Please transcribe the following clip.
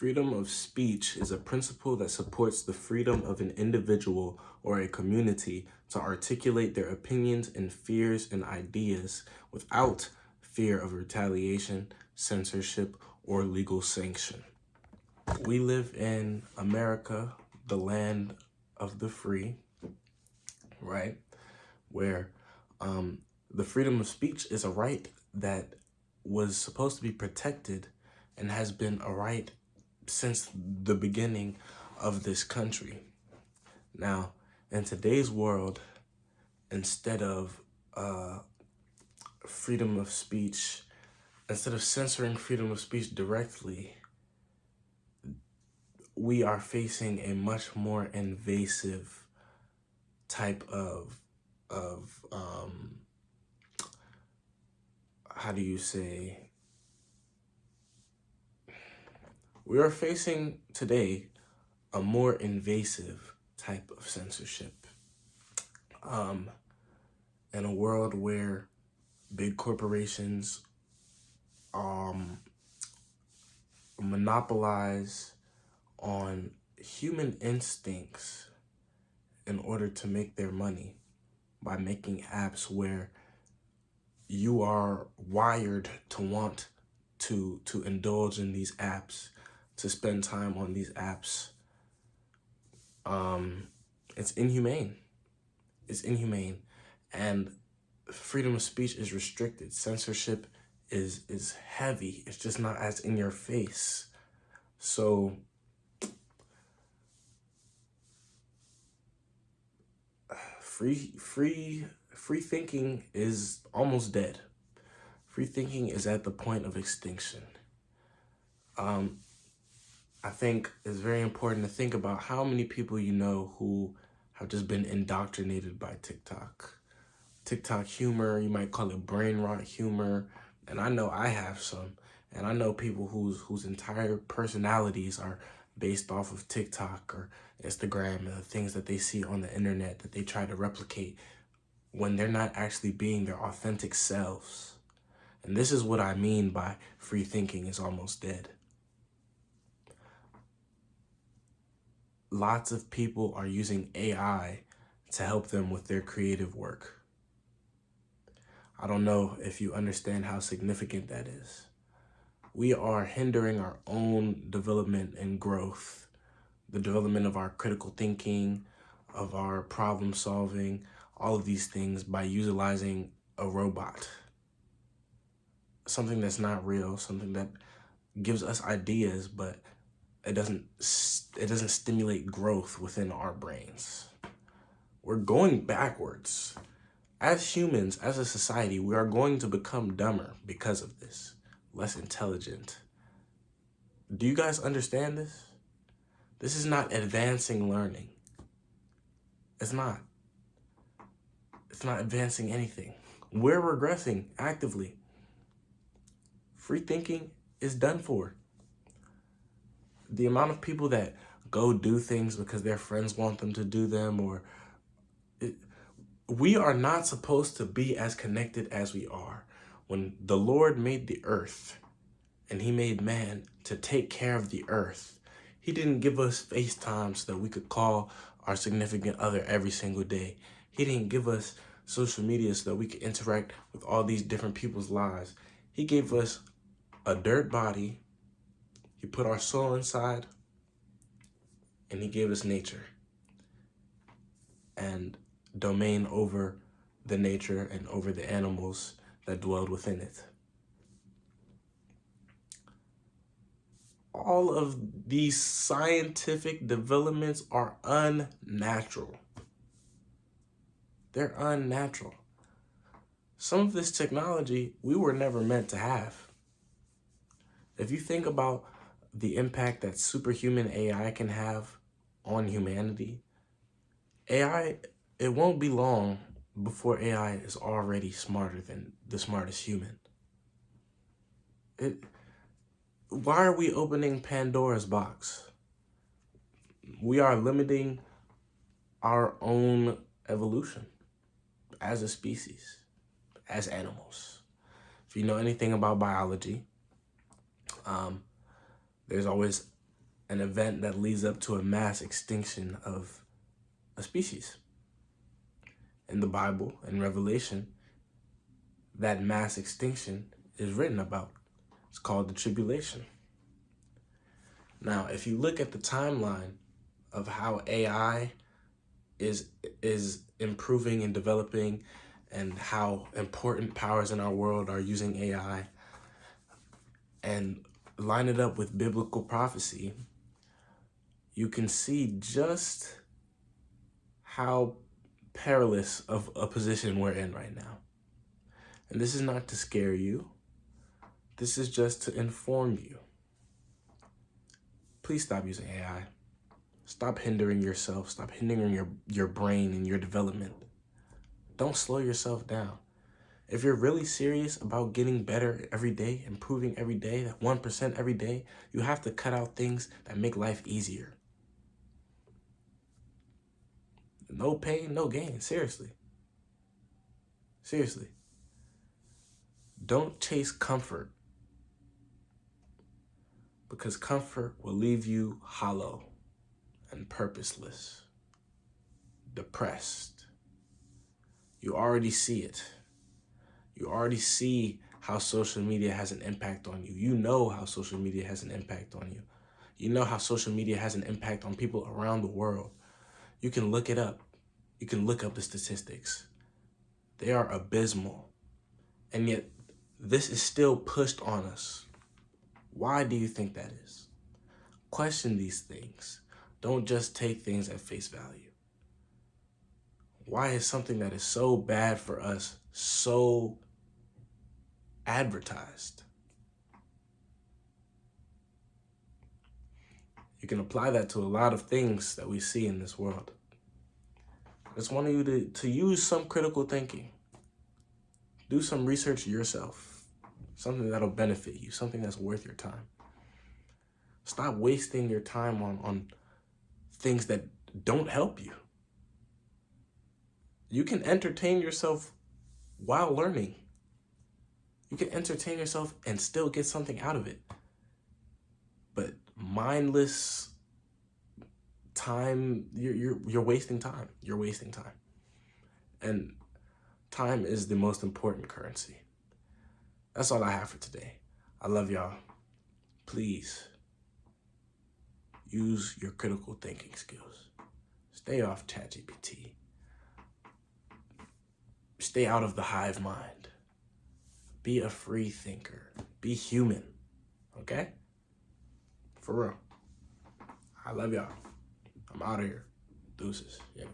Freedom of speech is a principle that supports the freedom of an individual or a community to articulate their opinions and fears and ideas without fear of retaliation, censorship, or legal sanction. We live in America, the land of the free, right? Where the freedom of speech is a right that was supposed to be protected and has been a right since the beginning of this country. Now, in today's world, instead of freedom of speech, instead of censoring freedom of speech directly, we are facing a much more invasive type of how do you say, we are facing today a more invasive type of censorship. In a world where big corporations monopolize on human instincts in order to make their money by making apps where you are wired to want to indulge in these apps, to spend time on these apps. It's inhumane. It's inhumane. And freedom of speech is restricted. Censorship is heavy. It's just not as in your face. So free thinking is almost dead. Free thinking is at the point of extinction. I think it's very important to think about how many people you know who have just been indoctrinated by TikTok. TikTok humor, you might call it brain rot humor, and I know I have some. And I know people whose entire personalities are based off of TikTok or Instagram and the things that they see on the internet that they try to replicate when they're not actually being their authentic selves. And this is what I mean by free thinking is almost dead. Lots of people are using AI to help them with their creative work. I don't know if you understand how significant that is. We are hindering our own development and growth, the development of our critical thinking, of our problem solving, all of these things by utilizing a robot. Something that's not real, something that gives us ideas, but it doesn't stimulate growth within our brains. We're going backwards. As humans, as a society, we are going to become dumber because of this, less intelligent. Do you guys understand this? This is not advancing learning. It's not. It's not advancing anything. We're regressing actively. Free thinking is done for. The amount of people that go do things because their friends want them to do them, we are not supposed to be as connected as we are. When the Lord made the earth and he made man to take care of the earth, he didn't give us FaceTime so that we could call our significant other every single day. He didn't give us social media so that we could interact with all these different people's lives. He gave us a dirt body. He put our soul inside, and he gave us nature and domain over the nature and over the animals that dwelled within it. All of these scientific developments are unnatural. They're unnatural. Some of this technology we were never meant to have. If you think about the impact that superhuman AI can have on humanity, AI, it won't be long before AI is already smarter than the smartest human. Why are we opening Pandora's box? We are limiting our own evolution as a species, as animals. If you know anything about biology, there's always an event that leads up to a mass extinction of a species. In the Bible, in Revelation, that mass extinction is written about. It's called the tribulation. Now, if you look at the timeline of how AI is improving and developing, and how important powers in our world are using AI, and line it up with biblical prophecy, you can see just how perilous of a position we're in right now. And this is not to scare you. This is just to inform you. Please stop using AI. Stop hindering yourself. Stop hindering your brain and your development. Don't slow yourself down. If you're really serious about getting better every day, improving every day, that 1% every day, you have to cut out things that make life easier. No pain, no gain. Seriously. Seriously. Don't chase comfort, because comfort will leave you hollow and purposeless, depressed. You already see it. You already see how social media has an impact on you. You know how social media has an impact on you. You know how social media has an impact on people around the world. You can look it up. You can look up the statistics. They are abysmal. And yet, this is still pushed on us. Why do you think that is? Question these things. Don't just take things at face value. Why is something that is so bad for us so advertised? You can apply that to a lot of things that we see in this world. I just want you to use some critical thinking. Do some research yourself. Something that'll benefit you. Something that's worth your time. Stop wasting your time on things that don't help you. You can entertain yourself while learning. You can entertain yourself and still get something out of it. But mindless time, you're wasting time. You're wasting time. And time is the most important currency. That's all I have for today. I love y'all. Please use your critical thinking skills. Stay off ChatGPT. Stay out of the hive mind. Be a free thinker. Be human. Okay? For real. I love y'all. I'm out of here. Deuces. Yeah.